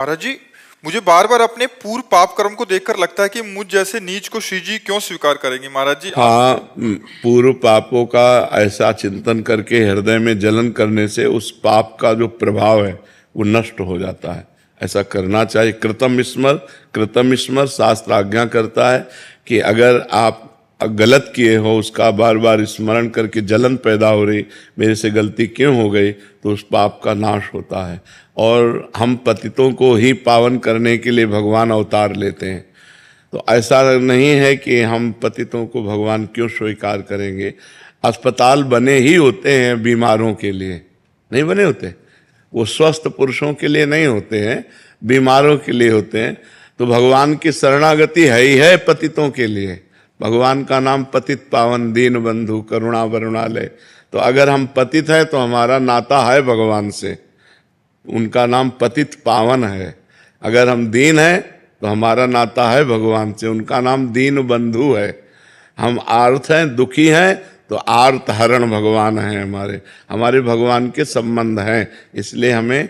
महाराज जी, मुझे बार बार अपने पूर्व पाप कर्म को देखकर लगता है कि मुझ जैसे नीच को श्री जी क्यों स्वीकार करेंगे। महाराज जी हाँ, पूर्व पापों का ऐसा चिंतन करके हृदय में जलन करने से उस पाप का जो प्रभाव है वो नष्ट हो जाता है। ऐसा करना चाहिए। कृतम स्मर शास्त्र आज्ञा करता है कि अगर आप गलत किए हो उसका बार बार स्मरण करके जलन पैदा हो रही, मेरे से गलती क्यों हो गई, तो उस पाप का नाश होता है। और हम पतितों को ही पावन करने के लिए भगवान अवतार लेते हैं। तो ऐसा नहीं है कि हम पतितों को भगवान क्यों स्वीकार करेंगे। अस्पताल बने ही होते हैं बीमारों के लिए, नहीं बने होते। वो स्वस्थ पुरुषों के लिए नहीं होते हैं, बीमारों के लिए होते हैं। तो भगवान की शरणागति है ही है पतितों के लिए। भगवान का नाम पतित पावन दीन बंधु करुणा वरुणालय। तो अगर हम पतित हैं तो हमारा नाता है भगवान से, उनका नाम पतित पावन है। अगर हम दीन हैं तो हमारा नाता है भगवान से, उनका नाम दीन बंधु है। हम आर्त हैं, दुखी हैं, तो आर्त हरण भगवान हैं। हमारे भगवान के संबंध हैं। इसलिए हमें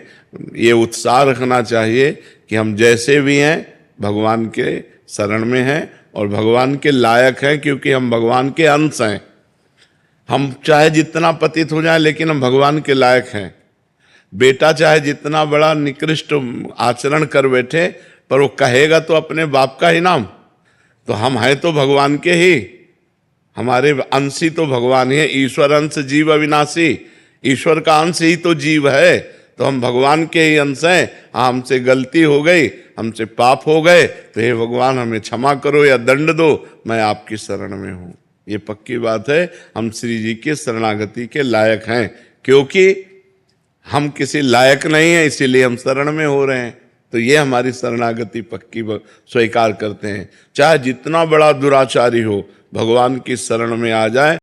ये उत्साह रखना चाहिए कि हम जैसे भी हैं भगवान के शरण में हैं और भगवान के लायक हैं, क्योंकि हम भगवान के अंश हैं। हम चाहे जितना पतित हो जाए लेकिन हम भगवान के लायक हैं। बेटा चाहे जितना बड़ा निकृष्ट आचरण कर बैठे, पर वो कहेगा तो अपने बाप का ही नाम। तो हम हैं तो भगवान के ही, हमारे अंश ही तो भगवान ही है। ईश्वर अंश जीव अविनाशी, ईश्वर का अंश ही तो जीव है। तो हम भगवान के ही अंश हैं। हमसे गलती हो गई, हमसे पाप हो गए, तो हे भगवान हमें क्षमा करो या दंड दो, मैं आपकी शरण में हूँ। ये पक्की बात है। हम श्री जी के शरणागति के लायक हैं, क्योंकि हम किसी लायक नहीं है, इसीलिए हम शरण में हो रहे हैं। तो ये हमारी शरणागति पक्की स्वीकार करते हैं। चाहे जितना बड़ा दुराचारी हो, भगवान की शरण में आ जाए।